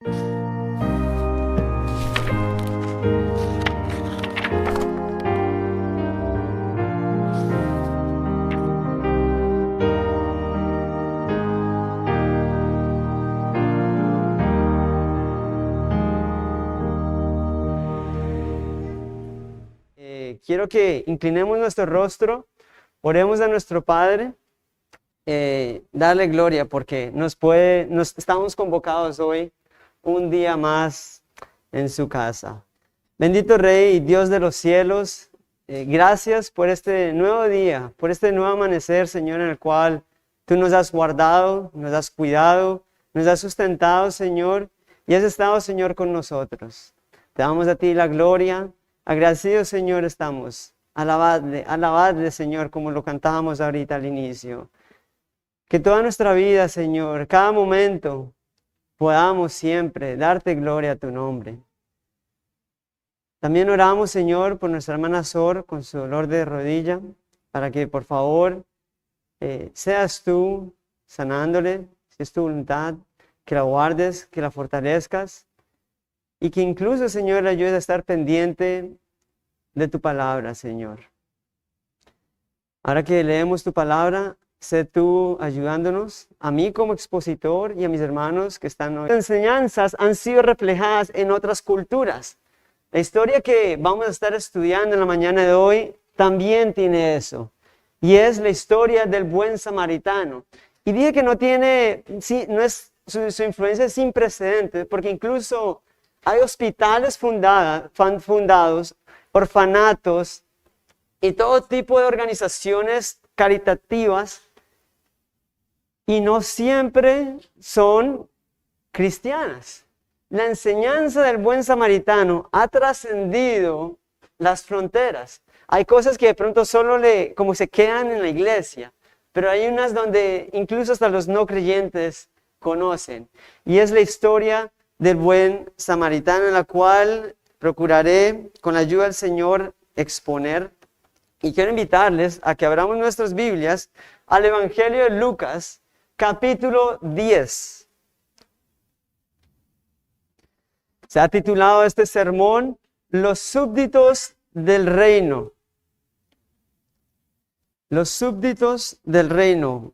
Quiero que inclinemos nuestro rostro, oremos a nuestro Padre, darle gloria porque estamos convocados hoy un día más en su casa. Bendito Rey y Dios de los cielos, gracias por este nuevo día, por este nuevo amanecer, Señor, en el cual tú nos has guardado, nos has cuidado, nos has sustentado, Señor, y has estado, Señor, con nosotros. Te damos a ti la gloria. Agradecidos, Señor, estamos. Alabadle, Señor, como lo cantábamos ahorita al inicio. Que toda nuestra vida, Señor, cada momento, podamos siempre darte gloria a tu nombre. También oramos, Señor, por nuestra hermana Sor con su dolor de rodilla, para que, por favor, seas tú sanándole, si es tu voluntad, que la guardes, que la fortalezcas. Y que incluso, Señor, le ayude a estar pendiente de tu palabra, Señor. Ahora que leemos tu palabra, sé tú ayudándonos, a mí como expositor y a mis hermanos que están hoy. Las enseñanzas han sido reflejadas en otras culturas. La historia que vamos a estar estudiando en la mañana de hoy también tiene eso. Y es la historia del buen samaritano. Y dije que su influencia es sin precedentes, porque incluso hay hospitales fundados, orfanatos y todo tipo de organizaciones caritativas, y no siempre son cristianas. La enseñanza del buen samaritano ha trascendido las fronteras. Hay cosas que de pronto solo como se quedan en la iglesia, pero hay unas donde incluso hasta los no creyentes conocen. Y es la historia del buen samaritano, en la cual procuraré, con la ayuda del Señor, exponer. Y quiero invitarles a que abramos nuestras Biblias al Evangelio de Lucas, capítulo 10. Se ha titulado este sermón, Los súbditos del reino. Los súbditos del reino.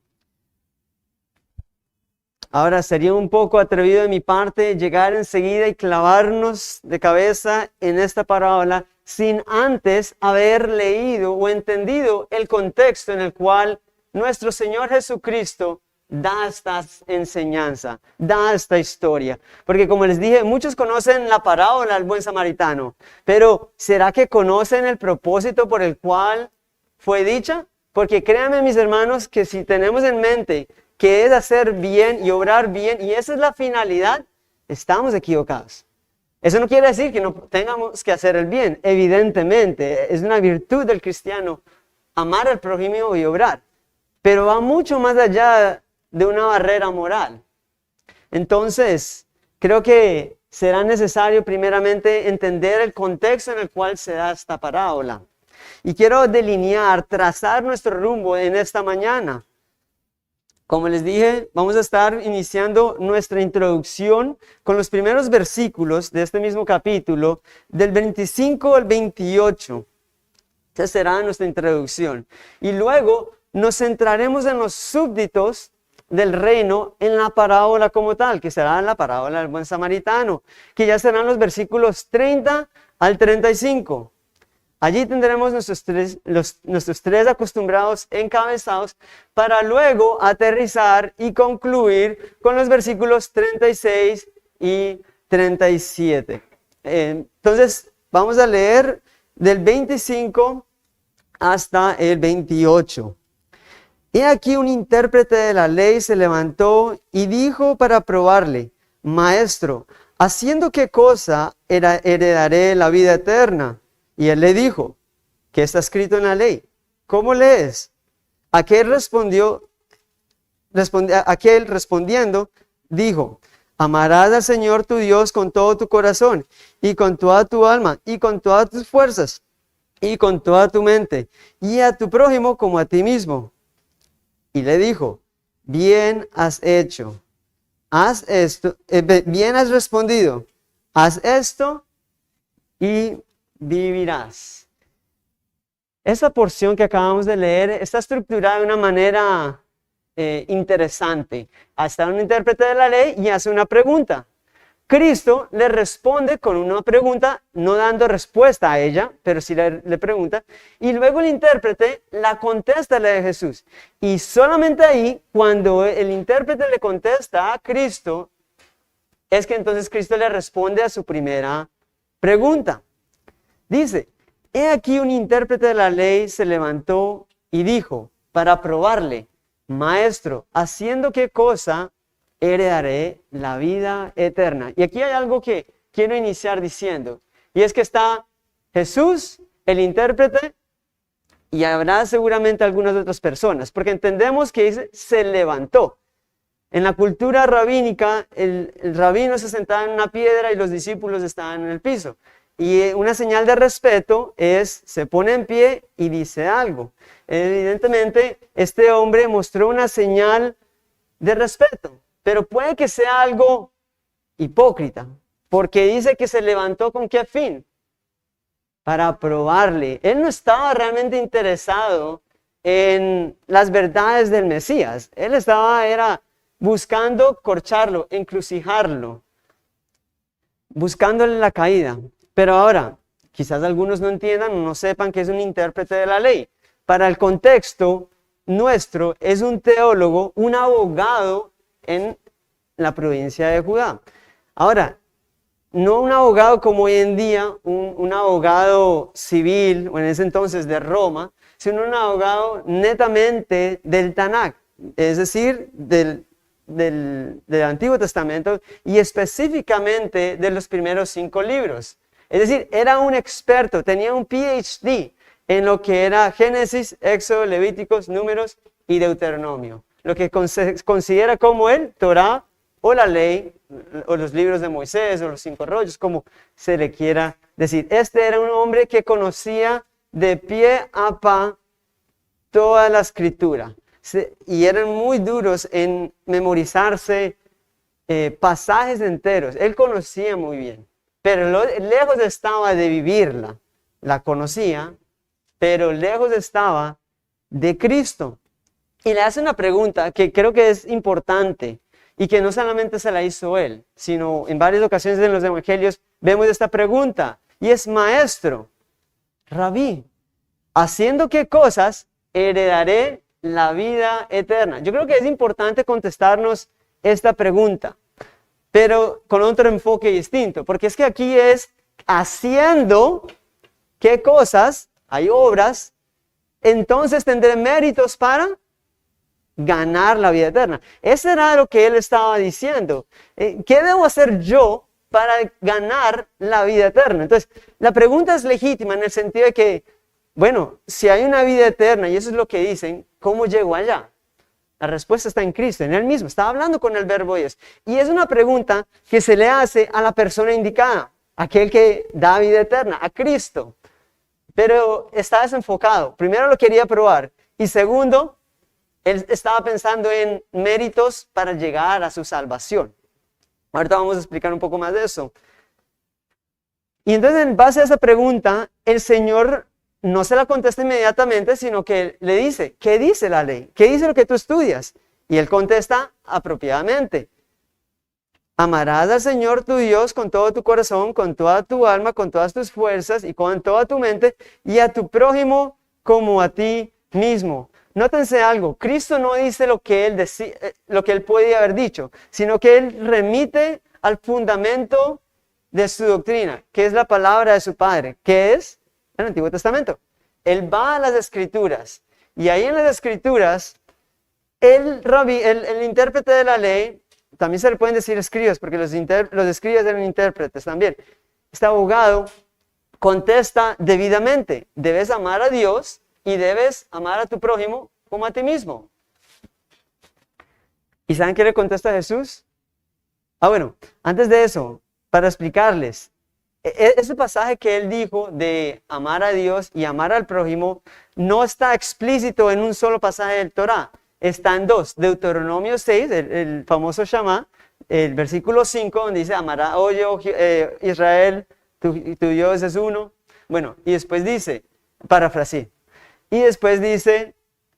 Ahora, sería un poco atrevido de mi parte llegar enseguida y clavarnos de cabeza en esta parábola sin antes haber leído o entendido el contexto en el cual nuestro Señor Jesucristo da esta enseñanza, da esta historia. Porque como les dije, muchos conocen la parábola del buen samaritano, pero ¿será que conocen el propósito por el cual fue dicha? Porque créanme, mis hermanos, que si tenemos en mente que es hacer bien y obrar bien, y esa es la finalidad, estamos equivocados. Eso no quiere decir que no tengamos que hacer el bien. Evidentemente, es una virtud del cristiano amar al prójimo y obrar. Pero va mucho más allá de una barrera moral. Entonces, creo que será necesario primeramente entender el contexto en el cual se da esta parábola. Y quiero delinear, trazar nuestro rumbo en esta mañana. Como les dije, vamos a estar iniciando nuestra introducción con los primeros versículos de este mismo capítulo, del 25 al 28. Esa será nuestra introducción. Y luego nos centraremos en los súbditos del reino en la parábola como tal, que será la parábola del buen samaritano, que ya serán los versículos 30 al 35. Allí tendremos nuestros tres acostumbrados encabezados para luego aterrizar y concluir con los versículos 36 y 37. Entonces, vamos a leer del 25 hasta el 28. He aquí un intérprete de la ley se levantó y dijo para probarle: Maestro, ¿haciendo qué cosa heredaré la vida eterna? Y él le dijo: ¿qué está escrito en la ley? ¿Cómo lees? Aquel respondiendo dijo: amarás al Señor tu Dios con todo tu corazón, y con toda tu alma, y con todas tus fuerzas, y con toda tu mente, y a tu prójimo como a ti mismo. Y le dijo: bien has hecho, haz esto, bien has respondido, haz esto y vivirás. Esta porción que acabamos de leer está estructurada de una manera interesante. Está un intérprete de la ley y hace una pregunta. Cristo le responde con una pregunta, no dando respuesta a ella, pero sí le pregunta. Y luego el intérprete la contesta a la de Jesús. Y solamente ahí, cuando el intérprete le contesta a Cristo, es que entonces Cristo le responde a su primera pregunta. Dice, he aquí un intérprete de la ley se levantó y dijo, para probarle, Maestro, ¿haciendo qué cosa heredaré la vida eterna? Y aquí hay algo que quiero iniciar diciendo, y es que está Jesús, el intérprete, y habrá seguramente algunas otras personas, porque entendemos que dice, se levantó. En la cultura rabínica, el rabino se sentaba en una piedra y los discípulos estaban en el piso. Y una señal de respeto es, se pone en pie y dice algo. Evidentemente, este hombre mostró una señal de respeto, pero puede que sea algo hipócrita, porque dice que se levantó ¿con qué fin? Para probarle. Él no estaba realmente interesado en las verdades del Mesías. Él era buscando corcharlo, encrucijarlo, buscándole la caída. Pero ahora, quizás algunos no entiendan o no sepan que es un intérprete de la ley. Para el contexto nuestro, es un teólogo, un abogado en la provincia de Judá. Ahora, no un abogado como hoy en día, un abogado civil, o en ese entonces de Roma, sino un abogado netamente del Tanakh, es decir, del Antiguo Testamento y específicamente de los primeros 5 libros. Es decir, era un experto, tenía un PhD en lo que era Génesis, Éxodo, Levíticos, Números y Deuteronomio. Lo que se considera como el Torá o la ley, o los libros de Moisés, o los 5 rollos, como se le quiera decir. Este era un hombre que conocía de pie a pa toda la escritura. Y eran muy duros en memorizarse pasajes enteros. Él conocía muy bien. Pero lejos estaba de vivirla, la conocía, pero lejos estaba de Cristo. Y le hace una pregunta que creo que es importante y que no solamente se la hizo él, sino en varias ocasiones en los evangelios vemos esta pregunta y es: Maestro, Rabí, ¿haciendo qué cosas heredaré la vida eterna? Yo creo que es importante contestarnos esta pregunta, pero con otro enfoque distinto, porque es que aquí es haciendo qué cosas, hay obras, entonces tendré méritos para ganar la vida eterna. Ese era lo que él estaba diciendo. ¿Qué debo hacer yo para ganar la vida eterna? Entonces, la pregunta es legítima en el sentido de que, bueno, si hay una vida eterna, y eso es lo que dicen, ¿cómo llego allá? La respuesta está en Cristo, en Él mismo. Estaba hablando con el verbo Dios. Y es una pregunta que se le hace a la persona indicada, aquel que da vida eterna, a Cristo. Pero está desenfocado. Primero lo quería probar. Y segundo, él estaba pensando en méritos para llegar a su salvación. Ahorita vamos a explicar un poco más de eso. Y entonces, en base a esa pregunta, el Señor no se la contesta inmediatamente, sino que le dice, ¿qué dice la ley? ¿Qué dice lo que tú estudias? Y él contesta apropiadamente. Amarás al Señor tu Dios con todo tu corazón, con toda tu alma, con todas tus fuerzas y con toda tu mente, y a tu prójimo como a ti mismo. Nótense algo, Cristo no dice lo que él podía haber dicho, sino que él remite al fundamento de su doctrina, que es la palabra de su Padre, que es el Antiguo Testamento. Él va a las Escrituras, y ahí en las Escrituras, el intérprete de la ley, también se le pueden decir escribas, porque los escribas eran intérpretes también. Este abogado contesta debidamente: debes amar a Dios y debes amar a tu prójimo como a ti mismo. ¿Y saben qué le contesta Jesús? Bueno, antes de eso, para explicarles, ese pasaje que él dijo de amar a Dios y amar al prójimo no está explícito en un solo pasaje del Torá. Está en 2, Deuteronomio 6, el famoso Shamá, el versículo 5, donde dice, amará, oye, Israel, tu Dios es uno. Bueno, y después dice, parafraseé, y después dice,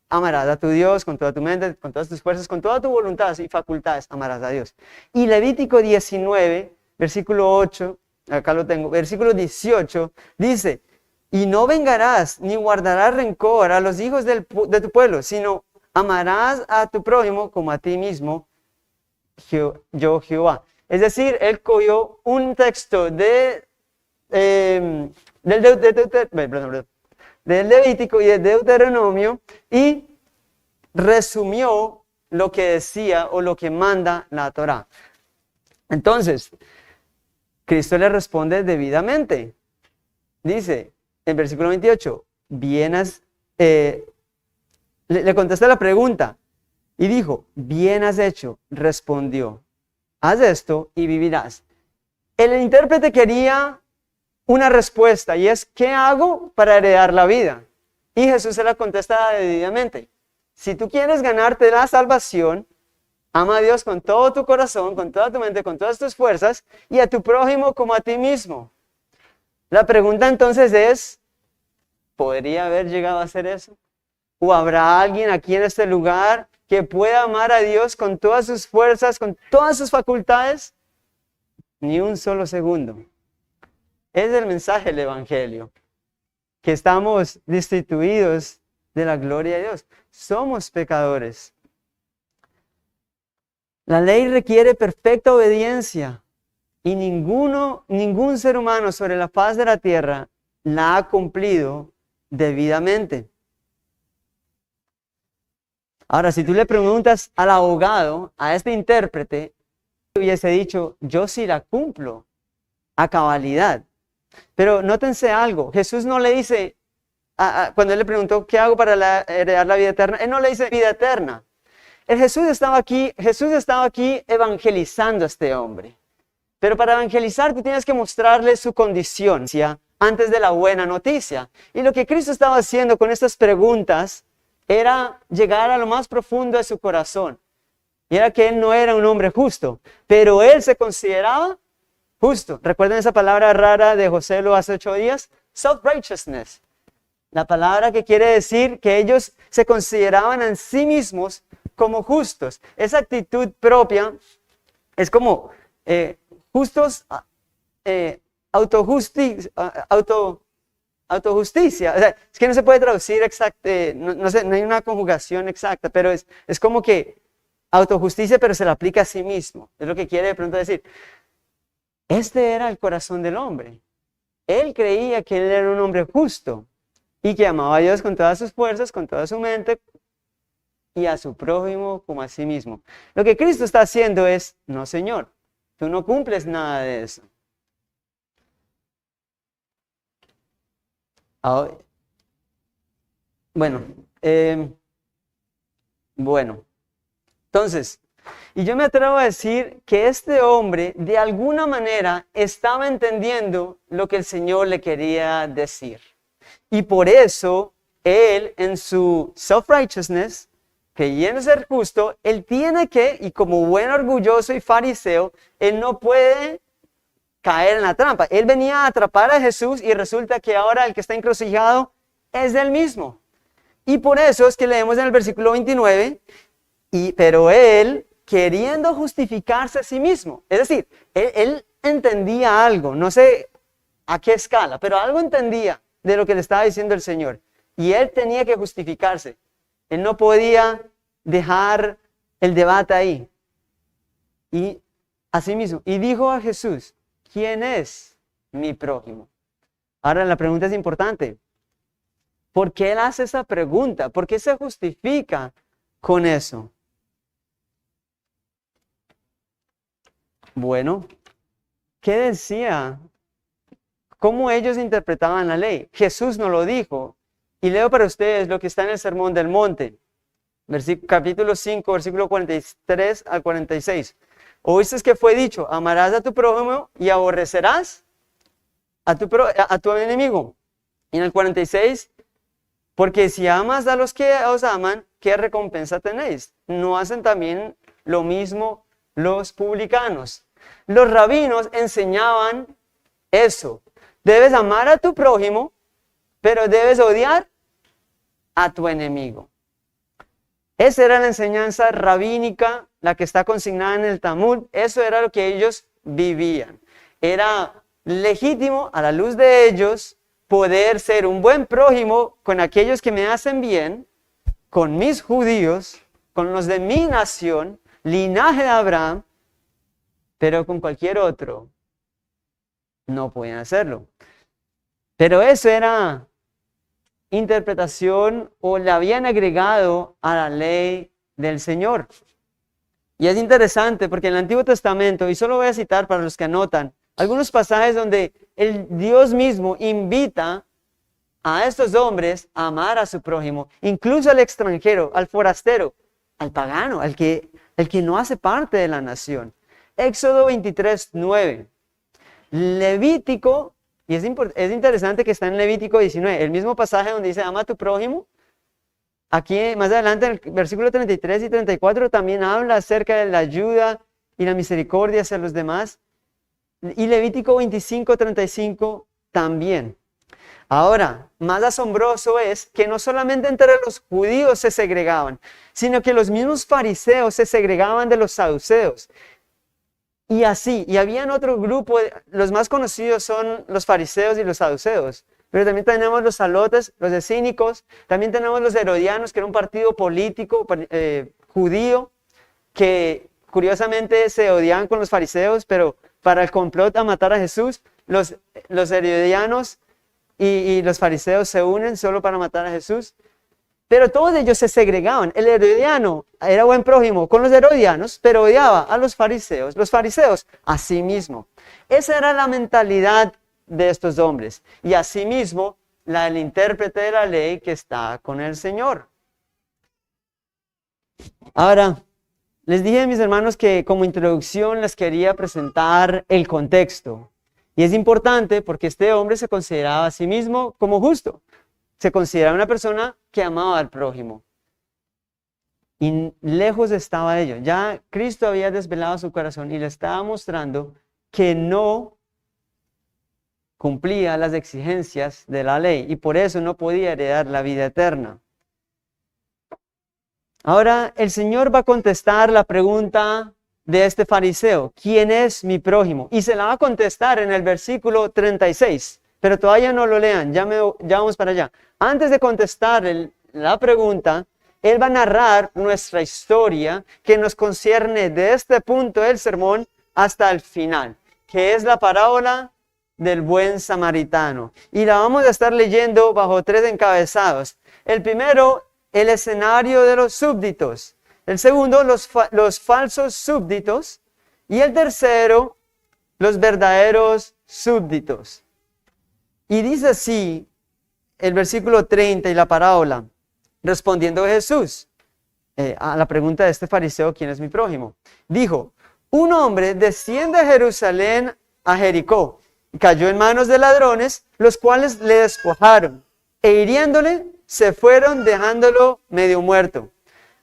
amarás a tu Dios con toda tu mente, con todas tus fuerzas, con toda tu voluntad y facultades, amarás a Dios. Y Levítico 19, versículo 8, acá lo tengo, versículo 18, dice, y no vengarás ni guardarás rencor a los hijos de tu pueblo, sino amarás a tu prójimo como a ti mismo, yo Jehová. Es decir, él cogió un texto del Levítico y del Deuteronomio y resumió lo que decía o lo que manda la Torá. Entonces, Cristo le responde debidamente. Dice en versículo 28, le contesta la pregunta y dijo, bien has hecho, respondió, haz esto y vivirás. El intérprete quería una respuesta y es, ¿qué hago para heredar la vida? Y Jesús se la contesta debidamente. Si tú quieres ganarte la salvación, ama a Dios con todo tu corazón, con toda tu mente, con todas tus fuerzas y a tu prójimo como a ti mismo. La pregunta entonces es, ¿podría haber llegado a hacer eso? ¿O habrá alguien aquí en este lugar que pueda amar a Dios con todas sus fuerzas, con todas sus facultades? Ni un solo segundo. Es el mensaje del Evangelio, que estamos destituidos de la gloria de Dios. Somos pecadores. La ley requiere perfecta obediencia y ningún ser humano sobre la faz de la tierra la ha cumplido debidamente. Ahora, si tú le preguntas al abogado, a este intérprete, hubiese dicho, yo sí la cumplo a cabalidad. Pero nótense algo, Jesús no le dice, cuando él le preguntó, ¿qué hago para heredar la vida eterna? Él no le dice vida eterna. Jesús estaba aquí evangelizando a este hombre. Pero para evangelizar tú tienes que mostrarle su condición antes de la buena noticia. Y lo que Cristo estaba haciendo con estas preguntas era llegar a lo más profundo de su corazón. Y era que él no era un hombre justo, pero él se consideraba justo. ¿Recuerden esa palabra rara de José lo hace 8 días? Self-righteousness. La palabra que quiere decir que ellos se consideraban en sí mismos como justos. Esa actitud propia es como justos, autojusticia. O sea, es que no se puede traducir exacto, no hay una conjugación exacta, pero es como que autojusticia, pero se la aplica a sí mismo. Es lo que quiere de pronto decir. Este era el corazón del hombre. Él creía que él era un hombre justo y que amaba a Dios con todas sus fuerzas, con toda su mente y a su prójimo como a sí mismo. Lo que Cristo está haciendo es, no Señor, tú no cumples nada de eso. Ahora, bueno, entonces, y yo me atrevo a decir que este hombre de alguna manera estaba entendiendo lo que el Señor le quería decir. Y por eso él en su self-righteousness, creyendo ser justo, él tiene que, y como buen orgulloso y fariseo, él no puede caer en la trampa. Él venía a atrapar a Jesús y resulta que ahora el que está encrucijado es él mismo. Y por eso es que leemos en el versículo 29, pero él queriendo justificarse a sí mismo. Es decir, él entendía algo, no sé a qué escala, pero algo entendía de lo que le estaba diciendo el Señor. Y él tenía que justificarse. Él no podía dejar el debate ahí. Y así mismo. Y dijo a Jesús, ¿quién es mi prójimo? Ahora la pregunta es importante. ¿Por qué él hace esa pregunta? ¿Por qué se justifica con eso? Bueno, ¿qué decía? ¿Cómo ellos interpretaban la ley? Jesús no lo dijo. Y leo para ustedes lo que está en el Sermón del Monte, capítulo 5, versículo 43 al 46. Oíste que fue dicho, amarás a tu prójimo y aborrecerás a tu enemigo. Y en el 46, porque si amas a los que os aman, ¿qué recompensa tenéis? ¿No hacen también lo mismo los publicanos. Los rabinos enseñaban eso. Debes amar a tu prójimo, pero debes odiar a tu enemigo. Esa era la enseñanza rabínica, la que está consignada en el Talmud. Eso era lo que ellos vivían. Era legítimo a la luz de ellos poder ser un buen prójimo con aquellos que me hacen bien, con mis judíos, con los de mi nación, linaje de Abraham, pero con cualquier otro no podían hacerlo. Pero eso era interpretación, o le habían agregado a la ley del Señor. Y es interesante porque en el Antiguo Testamento, y solo voy a citar para los que anotan, algunos pasajes donde el Dios mismo invita a estos hombres a amar a su prójimo, incluso al extranjero, al forastero, al pagano, al que no hace parte de la nación. Éxodo 23:9. Levítico, y es interesante que está en Levítico 19, el mismo pasaje donde dice ama a tu prójimo. Aquí más adelante en el versículo 33 y 34 también habla acerca de la ayuda y la misericordia hacia los demás. Y Levítico 25:35 también. Ahora, más asombroso es que no solamente entre los judíos se segregaban, sino que los mismos fariseos se segregaban de los saduceos. Y así, y habían otro grupo, los más conocidos son los fariseos y los saduceos, pero también tenemos los salotes, los escínicos, también tenemos los herodianos, que era un partido político judío, que curiosamente se odiaban con los fariseos, pero para el complot a matar a Jesús, los herodianos y los fariseos se unen solo para matar a Jesús. Pero todos ellos se segregaban. El herodiano era buen prójimo con los herodianos, pero odiaba a los fariseos a sí mismo. Esa era la mentalidad de estos hombres. Y asimismo, la del intérprete de la ley que está con el Señor. Ahora, les dije a mis hermanos que como introducción les quería presentar el contexto. Y es importante porque este hombre se consideraba a sí mismo como justo. Se consideraba una persona que amaba al prójimo. Y lejos estaba de ello. Ya Cristo había desvelado su corazón y le estaba mostrando que no cumplía las exigencias de la ley y por eso no podía heredar la vida eterna. Ahora el Señor va a contestar la pregunta de este fariseo: ¿quién es mi prójimo? Y se la va a contestar en el versículo 36. Pero todavía no lo lean, ya vamos para allá. Antes de contestar la pregunta, Él va a narrar nuestra historia que nos concierne de este punto del sermón hasta el final, que es la parábola del buen samaritano. Y la vamos a estar leyendo bajo 3 encabezados. El primero, el escenario de los súbditos. El segundo, los falsos súbditos. Y el tercero, los verdaderos súbditos. Y dice así el versículo 30 y la parábola, respondiendo Jesús a la pregunta de este fariseo: ¿quién es mi prójimo? Dijo: un hombre desciende a Jerusalén a Jericó y cayó en manos de ladrones, los cuales le despojaron e hiriéndole se fueron dejándolo medio muerto.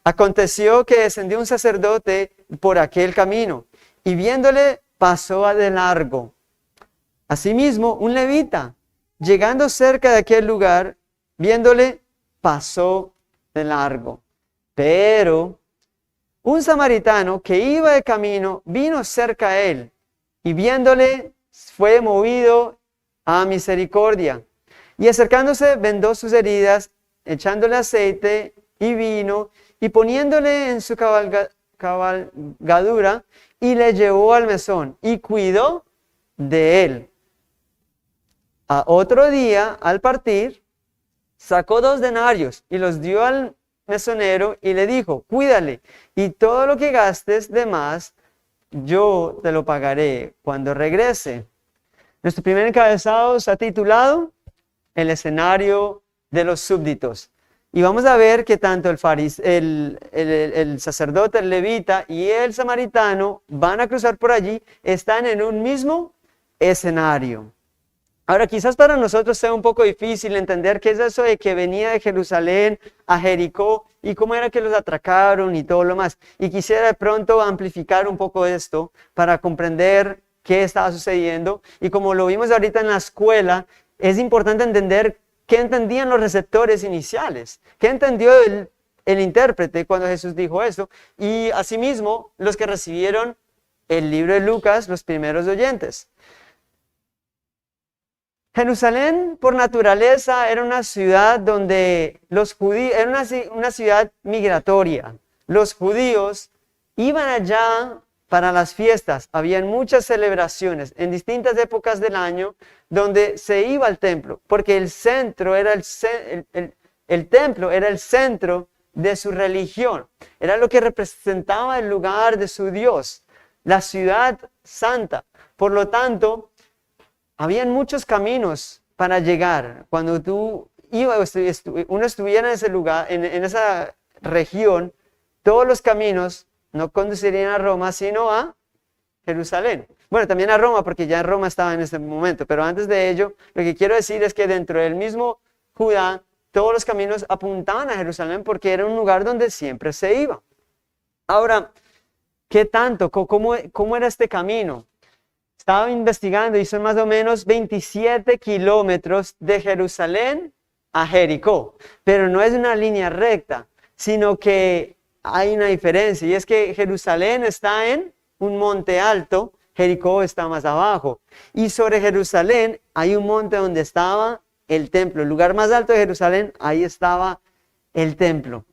Aconteció que descendió un sacerdote por aquel camino y viéndole pasó de largo. Asimismo, un levita, llegando cerca de aquel lugar, viéndole, pasó de largo. Pero un samaritano que iba de camino vino cerca a él y viéndole fue movido a misericordia. Y acercándose vendó sus heridas, echándole aceite y vino y poniéndole en su cabalgadura y le llevó al mesón y cuidó de él. A otro día, al partir, sacó 2 denarios y los dio al mesonero y le dijo: cuídale, y todo lo que gastes de más, yo te lo pagaré cuando regrese. Nuestro primer encabezado está titulado El escenario de los súbditos. Y vamos a ver que tanto el sacerdote, el levita y el samaritano van a cruzar por allí, están en un mismo escenario. Ahora, quizás para nosotros sea un poco difícil entender qué es eso de que venía de Jerusalén a Jericó y cómo era que los atracaron y todo lo más. Y quisiera de pronto amplificar un poco esto para comprender qué estaba sucediendo. Y como lo vimos ahorita en la escuela, es importante entender qué entendían los receptores iniciales, qué entendió el intérprete cuando Jesús dijo eso. Y asimismo, los que recibieron el libro de Lucas, los primeros oyentes. Jerusalén, por naturaleza, era una ciudad donde los judíos, era una ciudad migratoria. Los judíos iban allá para las fiestas. Habían muchas celebraciones en distintas épocas del año donde se iba al templo, porque el centro era el templo era el centro de su religión. Era lo que representaba el lugar de su Dios, la ciudad santa. Por lo tanto, habían muchos caminos para llegar. Cuando uno estuviera en ese lugar, en esa región, todos los caminos no conducirían a Roma, sino a Jerusalén. Bueno, también a Roma, porque ya Roma estaba en ese momento, pero antes de ello, lo que quiero decir es que dentro del mismo Judá, todos los caminos apuntaban a Jerusalén porque era un lugar donde siempre se iba. Ahora, ¿qué tanto? ¿Cómo era este camino? Estaba investigando y son más o menos 27 kilómetros de Jerusalén a Jericó, pero no es una línea recta, sino que hay una diferencia y es que Jerusalén está en un monte alto, Jericó está más abajo y sobre Jerusalén hay un monte donde estaba el templo, el lugar más alto de Jerusalén, ahí estaba el templo.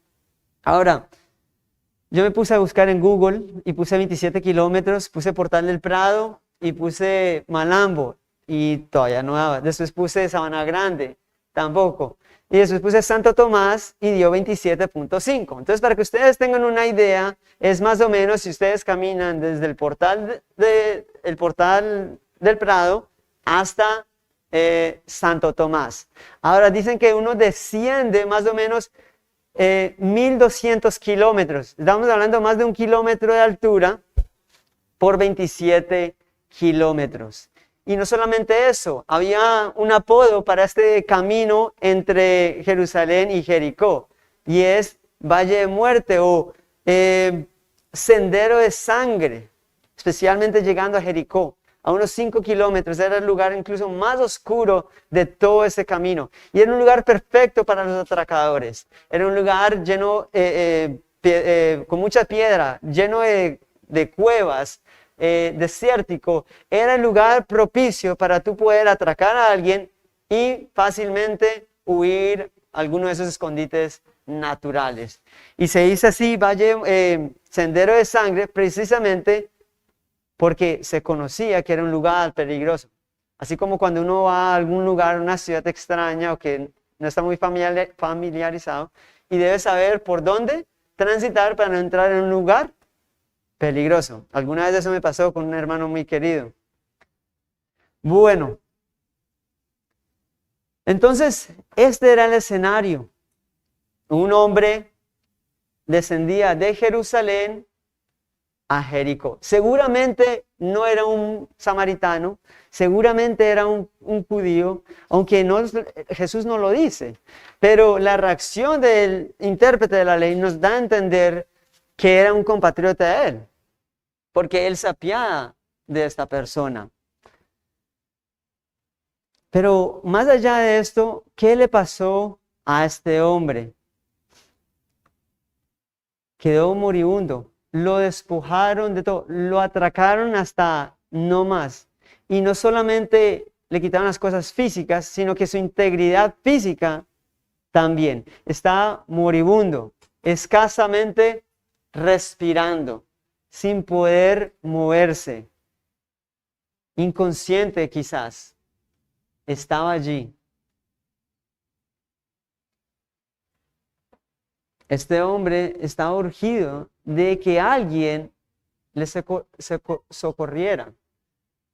Ahora, yo me puse a buscar en Google y puse 27 kilómetros, puse Portal del Prado, y puse Malambo y todavía no daba. Después puse Sabana Grande, tampoco. Y después puse Santo Tomás y dio 27.5. Entonces, para que ustedes tengan una idea, es más o menos si ustedes caminan desde el portal del Prado hasta Santo Tomás. Ahora dicen que uno desciende más o menos 1.200 kilómetros. Estamos hablando más de 1 kilómetro de altura por 27 kilómetros. Y no solamente eso, había un apodo para este camino entre Jerusalén y Jericó, y es Valle de Muerte o Sendero de Sangre, especialmente llegando a Jericó. A unos 5 kilómetros, era el lugar incluso más oscuro de todo ese camino. Y era un lugar perfecto para los atracadores. Era un lugar lleno, con mucha piedra, lleno de cuevas, desértico. Era el lugar propicio para tú poder atracar a alguien y fácilmente huir a alguno de esos escondites naturales. Y se dice así, Sendero de Sangre, precisamente porque se conocía que era un lugar peligroso. Así como cuando uno va a algún lugar, una ciudad extraña o que no está muy familiarizado y debe saber por dónde transitar para no entrar en un lugar peligroso. Alguna vez eso me pasó con un hermano muy querido. Bueno, entonces este era el escenario. Un hombre descendía de Jerusalén a Jericó. Seguramente no era un samaritano, seguramente era un judío, aunque Jesús no lo dice. Pero la reacción del intérprete de la ley nos da a entender que era un compatriota de él, porque él se apiada de esta persona. Pero más allá de esto, ¿qué le pasó a este hombre? Quedó moribundo, lo despojaron de todo, lo atracaron hasta no más. Y no solamente le quitaron las cosas físicas, sino que su integridad física también. Está moribundo, escasamente respirando, sin poder moverse, inconsciente quizás, estaba allí. Este hombre estaba urgido de que alguien le socorriera,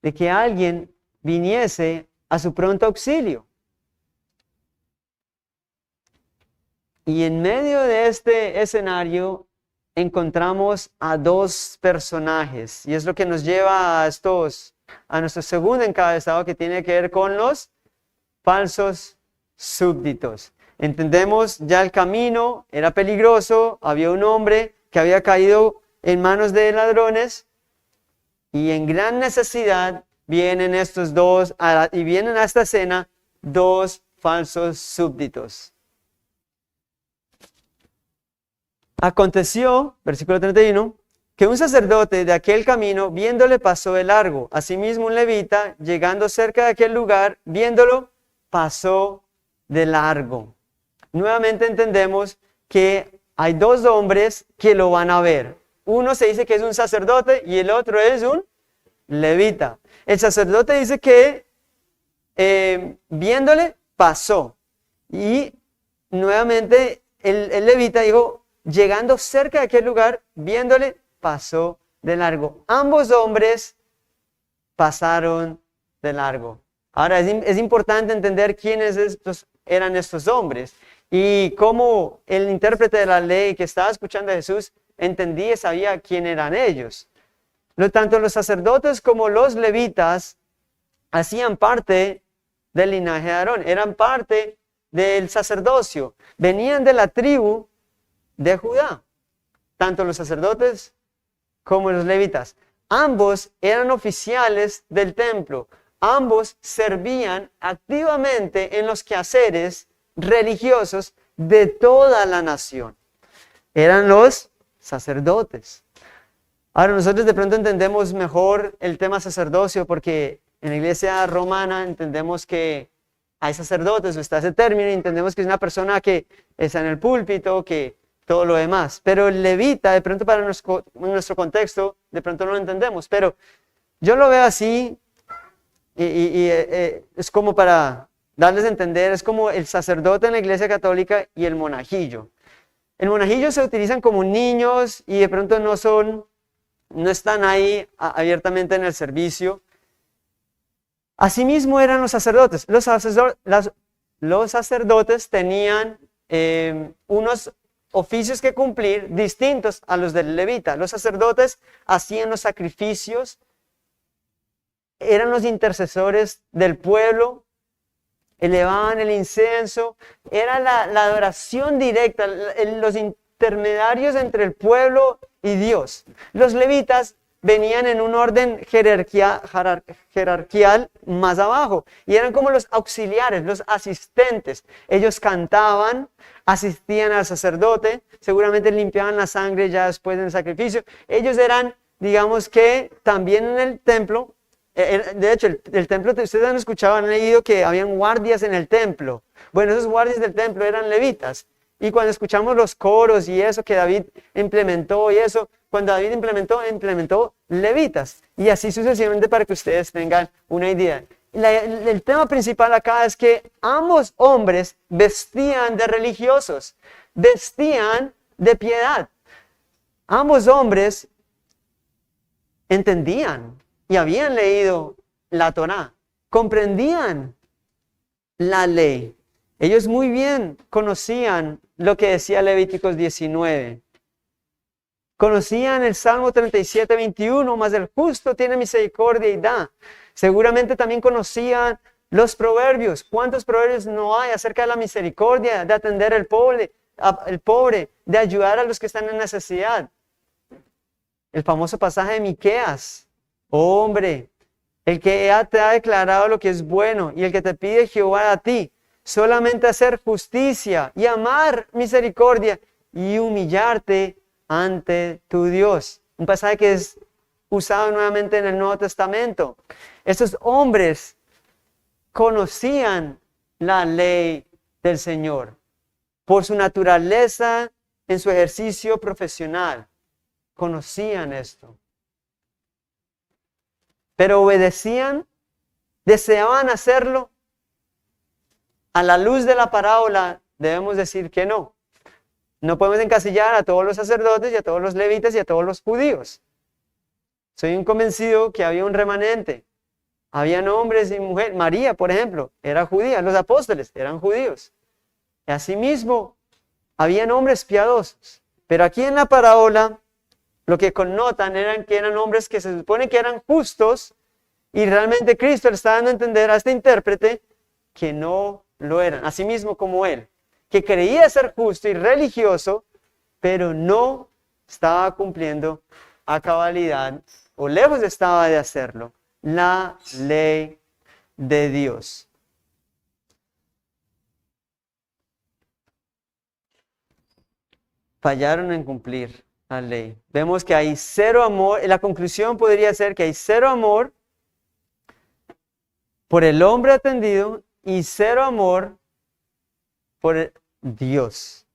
de que alguien viniese a su pronto auxilio. Y en medio de este escenario encontramos a dos personajes, y es lo que nos lleva a nuestro segundo encabezado, que tiene que ver con los falsos súbditos. Entendemos ya el camino, era peligroso, había un hombre que había caído en manos de ladrones y en gran necesidad vienen estos dos, y vienen a esta escena dos falsos súbditos. Aconteció, versículo 31, que un sacerdote de aquel camino, viéndole, pasó de largo. Asimismo, un levita, llegando cerca de aquel lugar, viéndolo, pasó de largo. Nuevamente entendemos que hay dos hombres que lo van a ver. Uno se dice que es un sacerdote y el otro es un levita. El sacerdote dice que viéndole, pasó. Y nuevamente el levita dijo, llegando cerca de aquel lugar, viéndole, pasó de largo. Ambos hombres pasaron de largo. Ahora es importante entender quiénes eran estos hombres y cómo el intérprete de la ley que estaba escuchando a Jesús entendía y sabía quién eran ellos. Tanto los sacerdotes como los levitas hacían parte del linaje de Aarón, eran parte del sacerdocio, venían de la tribu de Judá, tanto los sacerdotes como los levitas. Ambos eran oficiales del templo, ambos servían activamente en los quehaceres religiosos de toda la nación. Eran los sacerdotes. Ahora nosotros de pronto entendemos mejor el tema sacerdocio porque en la iglesia romana entendemos que hay sacerdotes, o está ese término, y entendemos que es una persona que está en el púlpito, que todo lo demás. Pero el levita, de pronto para nuestro contexto, de pronto no lo entendemos. Pero yo lo veo así, y es como para darles a entender, es como el sacerdote en la iglesia católica y el monajillo. El monajillo se utilizan como niños y de pronto no están ahí abiertamente en el servicio. Asimismo eran los sacerdotes. Los sacerdotes tenían unos oficios que cumplir distintos a los del levita. Los sacerdotes hacían los sacrificios, eran los intercesores del pueblo, elevaban el incienso, era la adoración directa, los intermediarios entre el pueblo y Dios. Los levitas venían en un orden jerarquial más abajo y eran como los auxiliares, los asistentes. Ellos cantaban, asistían al sacerdote, seguramente limpiaban la sangre ya después del sacrificio. Ellos eran, digamos que también en el templo, de hecho el templo, ustedes han escuchado, han leído que habían guardias en el templo. Bueno, esos guardias del templo eran levitas. Y cuando escuchamos los coros y eso que David implementó y eso, cuando David implementó levitas. Y así sucesivamente para que ustedes tengan una idea. El tema principal acá es que ambos hombres vestían de religiosos, vestían de piedad. Ambos hombres entendían y habían leído la Torá, comprendían la ley. Ellos muy bien conocían lo que decía Levíticos 19. Conocían el Salmo 37, 21, mas el justo tiene misericordia y da. Seguramente también conocían los proverbios. ¿Cuántos proverbios no hay acerca de la misericordia, de atender al pobre, de ayudar a los que están en necesidad? El famoso pasaje de Miqueas. Oh, hombre, el que te ha declarado lo que es bueno y el que te pide Jehová a ti, solamente hacer justicia y amar misericordia y humillarte ante tu Dios. Un pasaje que es usado nuevamente en el Nuevo Testamento. Estos hombres conocían la ley del Señor por su naturaleza en su ejercicio profesional. Conocían esto. Pero obedecían, deseaban hacerlo. A la luz de la parábola debemos decir que no. No podemos encasillar a todos los sacerdotes y a todos los levitas y a todos los judíos. Soy un convencido que había un remanente. Habían hombres y mujeres. María, por ejemplo, era judía. Los apóstoles eran judíos. Y asimismo, habían hombres piadosos. Pero aquí en la parábola, lo que connotan eran que eran hombres que se supone que eran justos y realmente Cristo le está dando a entender a este intérprete que no lo eran, así mismo como él, que creía ser justo y religioso, pero no estaba cumpliendo a cabalidad, o lejos estaba de hacerlo, la ley de Dios. Fallaron en cumplir la ley. Vemos que hay cero amor, y la conclusión podría ser que hay cero amor por el hombre atendido y cero amor por Dios.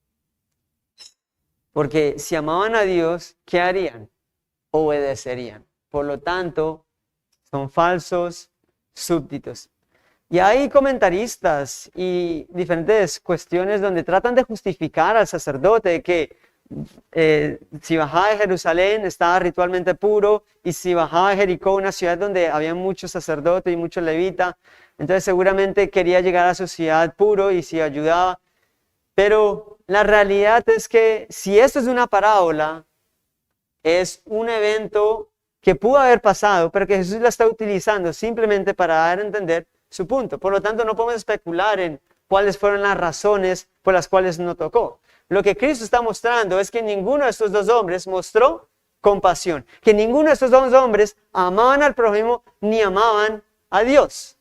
Porque si amaban a Dios, ¿qué harían? Obedecerían. Por lo tanto, son falsos súbditos. Y hay comentaristas y diferentes cuestiones donde tratan de justificar al sacerdote que si bajaba de Jerusalén estaba ritualmente puro, y si bajaba de Jericó, una ciudad donde había muchos sacerdotes y muchos levitas, entonces seguramente quería llegar a su ciudad puro y si ayudaba. Pero la realidad es que si esto es una parábola, es un evento que pudo haber pasado, pero que Jesús la está utilizando simplemente para dar a entender su punto. Por lo tanto, no podemos especular en cuáles fueron las razones por las cuales no tocó. Lo que Cristo está mostrando es que ninguno de estos dos hombres mostró compasión, que ninguno de estos dos hombres amaban al prójimo ni amaban a Dios.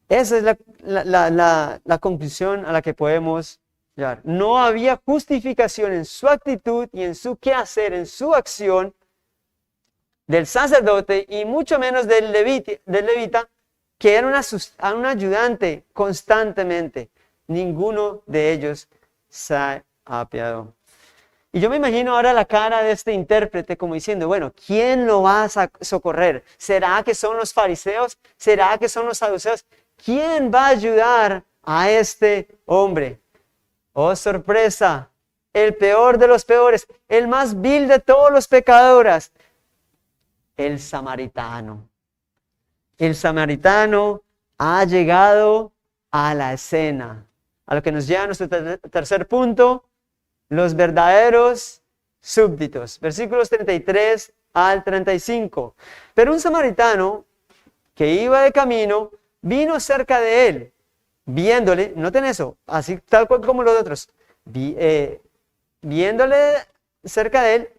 Esa es la conclusión a la que podemos llegar. No había justificación en su actitud y en su quehacer, en su acción del sacerdote y mucho menos del levita, que era un ayudante constantemente. Ninguno de ellos se apiadó. Y yo me imagino ahora la cara de este intérprete como diciendo, bueno, ¿quién lo va a socorrer? ¿Será que son los fariseos? ¿Será que son los saduceos? ¿Quién va a ayudar a este hombre? Oh, sorpresa, el peor de los peores, el más vil de todos los pecadores, el samaritano. El samaritano ha llegado a la escena. A lo que nos lleva a nuestro tercer punto, los verdaderos súbditos. Versículos 33 al 35. Pero un samaritano que iba de camino vino cerca de él, viéndole, noten eso, así tal cual como los otros, viéndole cerca de él,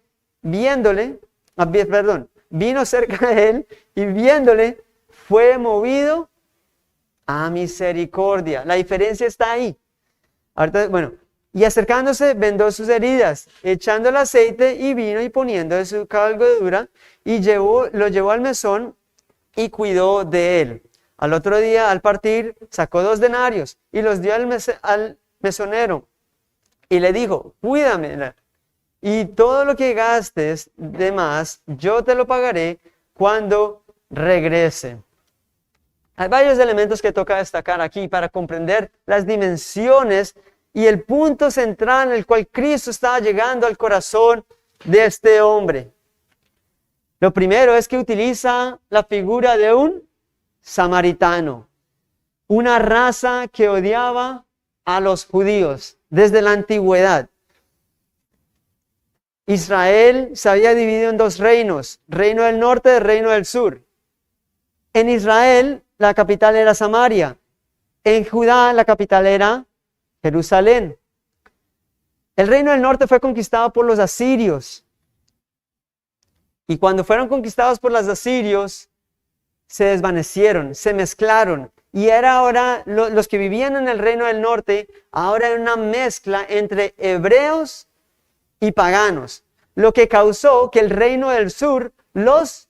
vino cerca de él y viéndole fue movido a misericordia. La diferencia está ahí. Ahorita, bueno, y acercándose vendó sus heridas, echando el aceite y vino y poniendo de su cabalgadura y lo llevó al mesón y cuidó de él. Al otro día, al partir, sacó 2 denarios y los dio al mesonero y le dijo, cuídame, y todo lo que gastes de más, yo te lo pagaré cuando regrese. Hay varios elementos que toca destacar aquí para comprender las dimensiones y el punto central en el cual Cristo estaba llegando al corazón de este hombre. Lo primero es que utiliza la figura de un samaritano, una raza que odiaba a los judíos desde la antigüedad. Israel se había dividido en 2 reinos, reino del norte y reino del sur. En Israel la capital era Samaria, en Judá la capital era Jerusalén. El reino del norte fue conquistado por los asirios. Y cuando fueron conquistados por los asirios, se desvanecieron, se mezclaron. Y era ahora, los que vivían en el reino del norte, ahora era una mezcla entre hebreos y paganos. Lo que causó que el reino del sur los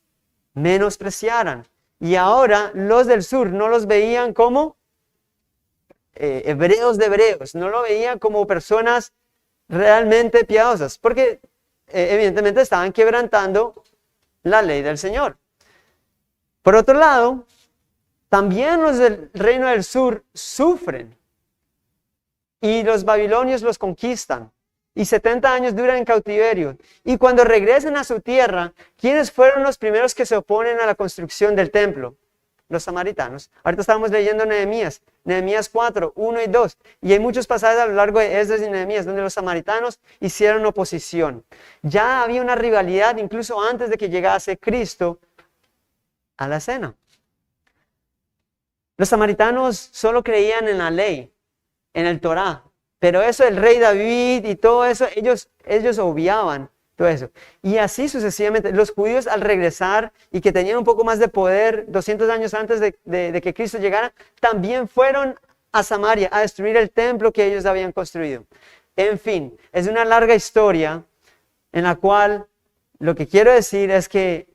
menospreciaran. Y ahora los del sur no los veían como hebreos de hebreos, no lo veían como personas realmente piadosas, porque evidentemente estaban quebrantando la ley del Señor. Por otro lado, también los del reino del sur sufren y los babilonios los conquistan y 70 años duran en cautiverio. Y cuando regresen a su tierra, ¿quiénes fueron los primeros que se oponen a la construcción del templo? Los samaritanos. Ahorita estamos leyendo Nehemías 4, 1 y 2. Y hay muchos pasajes a lo largo de Esdras y Nehemías donde los samaritanos hicieron oposición. Ya había una rivalidad incluso antes de que llegase Cristo a la escena. Los samaritanos solo creían en la ley, en el Torá, pero eso, el rey David y todo eso, ellos obviaban todo eso. Y así sucesivamente, los judíos al regresar y que tenían un poco más de poder 200 años antes de que Cristo llegara, también fueron a Samaria a destruir el templo que ellos habían construido. En fin, es una larga historia en la cual lo que quiero decir es que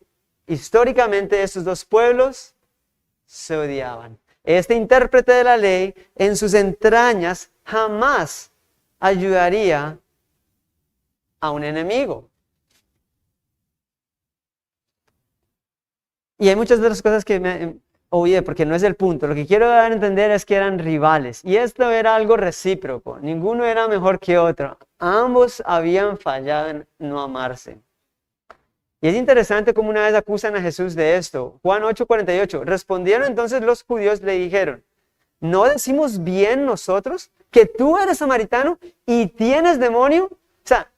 históricamente estos dos pueblos se odiaban. Este intérprete de la ley en sus entrañas jamás ayudaría a un enemigo. Y hay muchas de las cosas que me olvidé porque no es el punto. Lo que quiero dar a entender es que eran rivales. Y esto era algo recíproco. Ninguno era mejor que otro. Ambos habían fallado en no amarse. Y es interesante cómo una vez acusan a Jesús de esto. Juan 8:48. Respondieron entonces los judíos, le dijeron, ¿no decimos bien nosotros que tú eres samaritano y tienes demonio? O sea,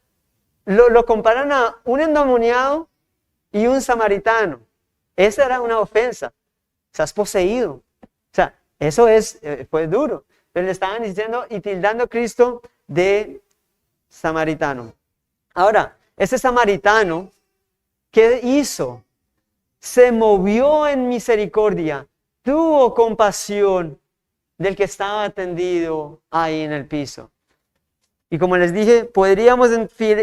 lo comparan a un endemoniado y un samaritano. Esa era una ofensa. Estás poseído. O sea, eso fue duro. Pero le estaban diciendo y tildando a Cristo de samaritano. Ahora, ese samaritano, ¿qué hizo? Se movió en misericordia, tuvo compasión del que estaba tendido ahí en el piso. Y como les dije, podríamos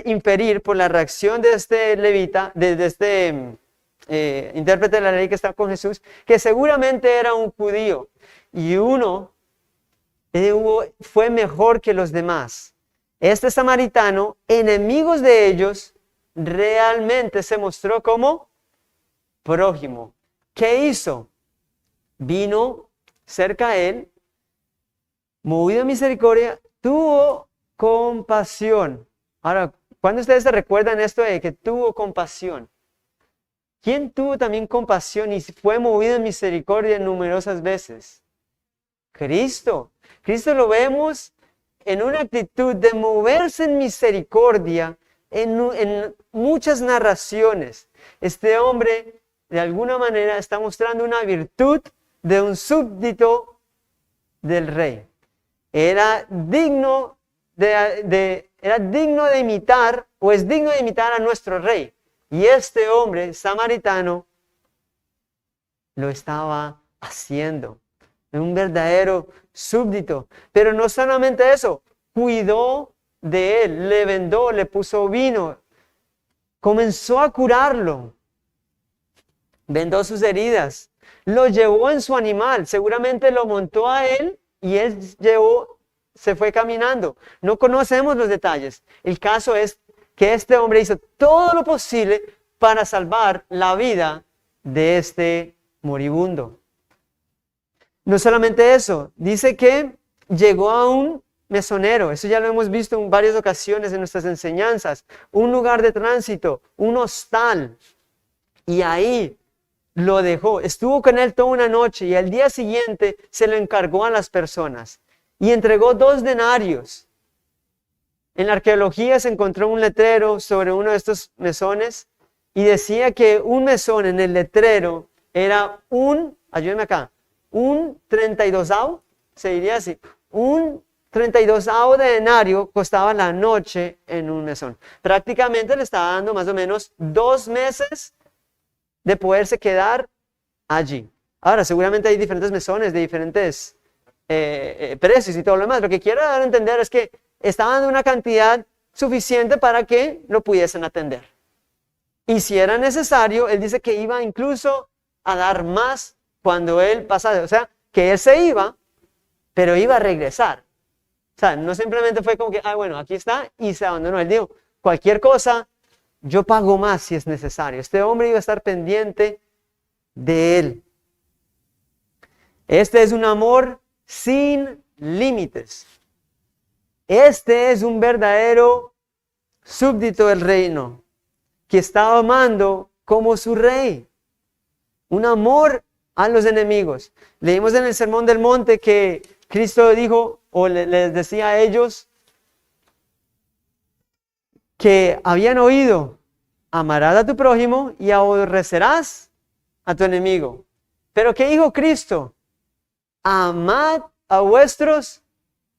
inferir por la reacción de este levita, de este intérprete de la ley que está con Jesús, que seguramente era un judío y fue mejor que los demás. Este samaritano, enemigos de ellos, realmente se mostró como prójimo. ¿Qué hizo? Vino cerca a él, movido a misericordia, tuvo compasión. Ahora, ¿cuándo ustedes se recuerdan esto de que tuvo compasión? ¿Quién tuvo también compasión y fue movido en misericordia numerosas veces? Cristo. Cristo lo vemos en una actitud de moverse en misericordia en muchas narraciones. Este hombre, de alguna manera, está mostrando una virtud de un súbdito del rey. Era digno de imitar, o es digno de imitar a nuestro rey. Y este hombre samaritano lo estaba haciendo. Un verdadero súbdito. Pero no solamente eso, cuidó de él, le vendó, le puso vino, comenzó a curarlo, vendó sus heridas, lo llevó en su animal, seguramente lo montó a él y él se fue caminando. No conocemos los detalles. El caso es que este hombre hizo todo lo posible para salvar la vida de este moribundo. No solamente eso, dice que llegó a un mesonero, eso ya lo hemos visto en varias ocasiones en nuestras enseñanzas, un lugar de tránsito, un hostal, y ahí lo dejó, estuvo con él toda una noche y al día siguiente se lo encargó a las personas y entregó 2 denarios. En la arqueología se encontró un letrero sobre uno de estos mesones y decía que un mesón en el letrero era ayúdenme acá, un 32avo, se diría así, un 32avo de denario costaba la noche en un mesón. Prácticamente le estaba dando más o menos 2 meses de poderse quedar allí. Ahora, seguramente hay diferentes mesones de diferentes precios y todo lo demás. Lo que quiero dar a entender es que estaban dando una cantidad suficiente para que lo pudiesen atender. Y si era necesario, él dice que iba incluso a dar más cuando él pasaba. O sea, que él se iba, pero iba a regresar. O sea, no simplemente fue como que, bueno, aquí está y se abandonó. Él dijo, cualquier cosa, yo pago más si es necesario. Este hombre iba a estar pendiente de él. Este es un amor sin límites. Este es un verdadero súbdito del reino, que estaba amando como su rey. Un amor a los enemigos. Leímos en el Sermón del Monte que Cristo dijo, o les decía a ellos, que habían oído, amarás a tu prójimo y aborrecerás a tu enemigo. Pero ¿qué dijo Cristo? amad a vuestros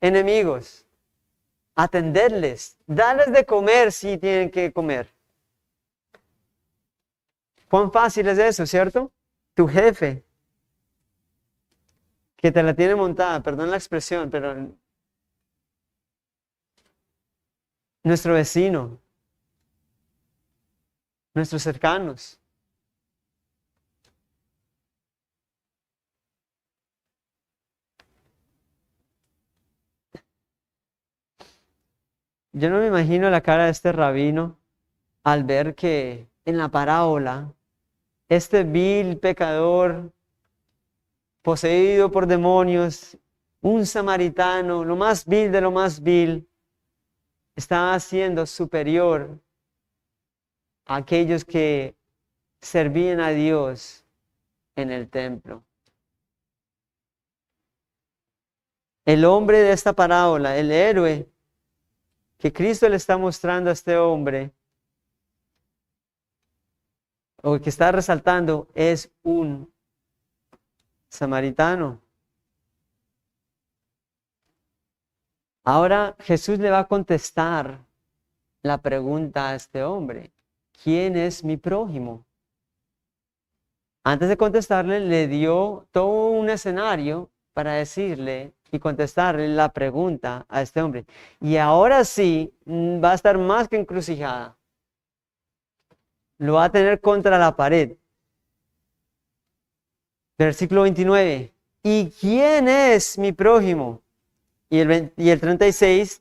enemigos, atendedles, darles de comer si tienen que comer. ¿Cuán fácil es eso, cierto? Tu jefe, que te la tiene montada, perdón la expresión, pero nuestro vecino, nuestros cercanos. Yo no me imagino la cara de este rabino al ver que en la parábola este vil pecador poseído por demonios, un samaritano, lo más vil de lo más vil, estaba siendo superior a aquellos que servían a Dios en el templo. El hombre de esta parábola, el héroe que Cristo le está mostrando a este hombre, o que está resaltando, es un samaritano. Ahora Jesús le va a contestar la pregunta a este hombre: ¿quién es mi prójimo? Antes de contestarle, le dio todo un escenario para decirle y contestarle la pregunta a este hombre. Y ahora sí va a estar más que encrucijada. Lo va a tener contra la pared. Versículo 29. ¿Y quién es mi prójimo? Y el 36.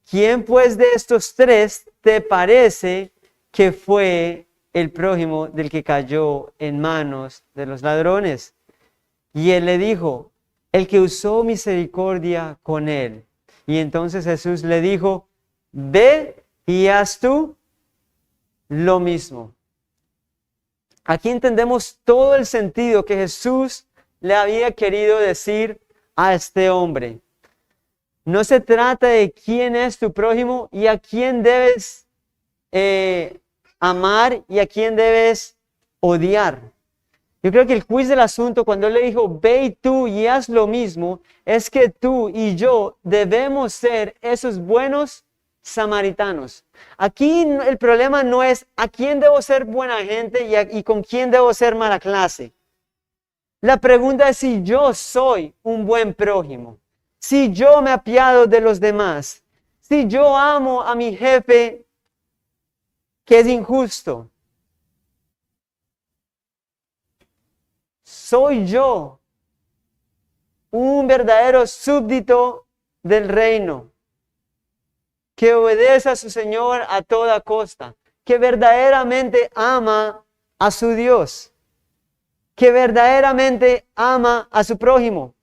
¿Quién pues de estos tres te parece que fue el prójimo del que cayó en manos de los ladrones? Y él le dijo: el que usó misericordia con él. Y entonces Jesús le dijo: ve y haz tú lo mismo. Aquí entendemos todo el sentido que Jesús le había querido decir a este hombre. No se trata de quién es tu prójimo y a quién debes amar y a quién debes odiar. Yo creo que el quiz del asunto, cuando él le dijo, ve y tú y haz lo mismo, es que tú y yo debemos ser esos buenos samaritanos. Aquí el problema no es a quién debo ser buena gente y con quién debo ser mala clase. La pregunta es si yo soy un buen prójimo, si yo me apiado de los demás, si yo amo a mi jefe que es injusto. ¿Soy yo un verdadero súbdito del reino que obedece a su Señor a toda costa, que verdaderamente ama a su Dios, que verdaderamente ama a su prójimo?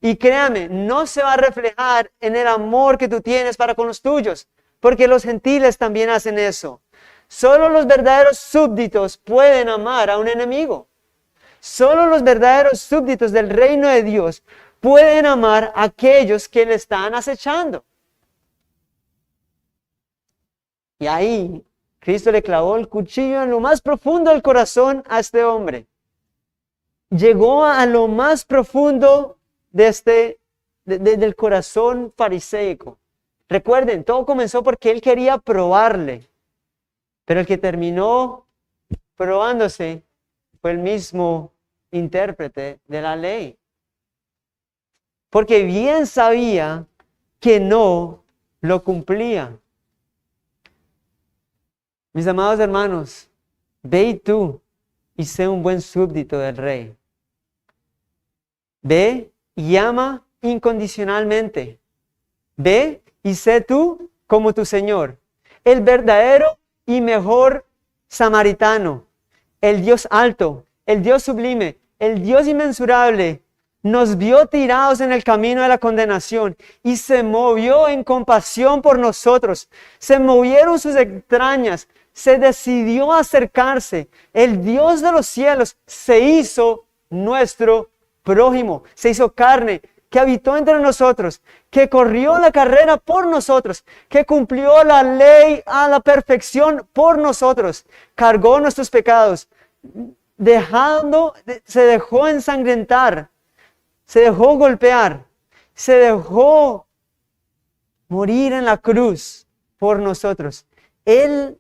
Y créame, no se va a reflejar en el amor que tú tienes para con los tuyos, porque los gentiles también hacen eso. Solo los verdaderos súbditos pueden amar a un enemigo. Solo los verdaderos súbditos del reino de Dios pueden amar a aquellos que le están acechando. Y ahí Cristo le clavó el cuchillo en lo más profundo del corazón a este hombre. Llegó a lo más profundo del corazón fariseico. Recuerden, todo comenzó porque él quería probarle, pero el que terminó probándose fue el mismo intérprete de la ley, porque bien sabía que no lo cumplía. Mis amados hermanos, ve y tú y sé un buen súbdito del rey. Ve y ama incondicionalmente. Ve y sé tú como tu Señor, el verdadero y mejor samaritano, el Dios alto, el Dios sublime, el Dios inmensurable. Nos vio tirados en el camino de la condenación y se movió en compasión por nosotros. Se movieron sus entrañas, se decidió acercarse. El Dios de los cielos se hizo nuestro prójimo, se hizo carne, que habitó entre nosotros, que corrió la carrera por nosotros, que cumplió la ley a la perfección por nosotros, cargó nuestros pecados, se dejó ensangrentar se dejó golpear, se dejó morir en la cruz por nosotros. Él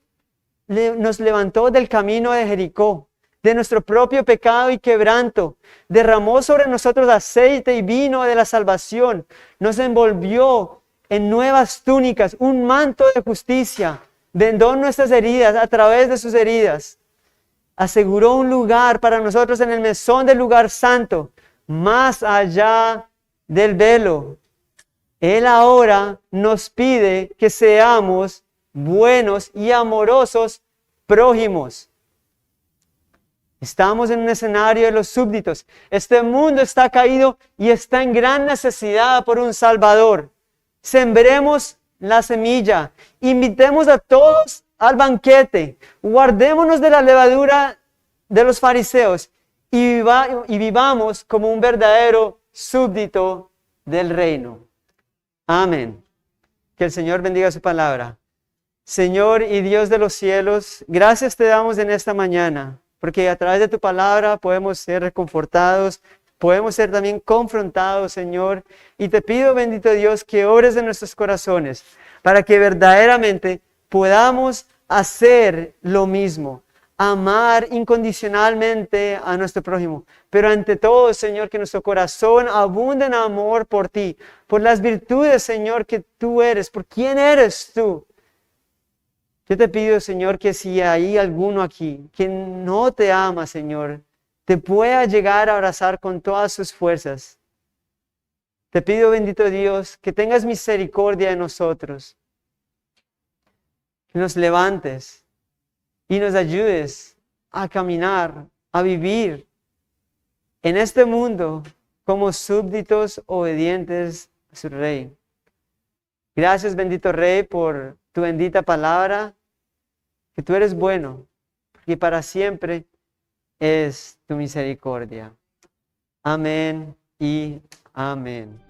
nos levantó del camino de Jericó, de nuestro propio pecado y quebranto, derramó sobre nosotros aceite y vino de la salvación, nos envolvió en nuevas túnicas, un manto de justicia, vendó nuestras heridas a través de sus heridas, aseguró un lugar para nosotros en el mesón del lugar santo, más allá del velo. Él ahora nos pide que seamos buenos y amorosos prójimos. Estamos en un escenario de los súbditos. Este mundo está caído y está en gran necesidad por un Salvador. Sembremos la semilla. Invitemos a todos al banquete. Guardémonos de la levadura de los fariseos y vivamos como un verdadero súbdito del reino. Amén. Que el Señor bendiga su palabra. Señor y Dios de los cielos, gracias te damos en esta mañana, porque a través de tu palabra podemos ser reconfortados, podemos ser también confrontados, Señor. Y te pido, bendito Dios, que obres en nuestros corazones, para que verdaderamente podamos hacer lo mismo, amar incondicionalmente a nuestro prójimo. Pero ante todo, Señor, que nuestro corazón abunde en amor por ti, por las virtudes, Señor, que tú eres, por quién eres tú. Yo te pido, Señor, que si hay alguno aquí que no te ama, Señor, te pueda llegar a abrazar con todas sus fuerzas. Te pido, bendito Dios, que tengas misericordia de nosotros, que nos levantes y nos ayudes a caminar, a vivir en este mundo como súbditos obedientes a su Rey. Gracias, bendito Rey, por tu bendita palabra, que tú eres bueno y para siempre es tu misericordia. Amén y amén.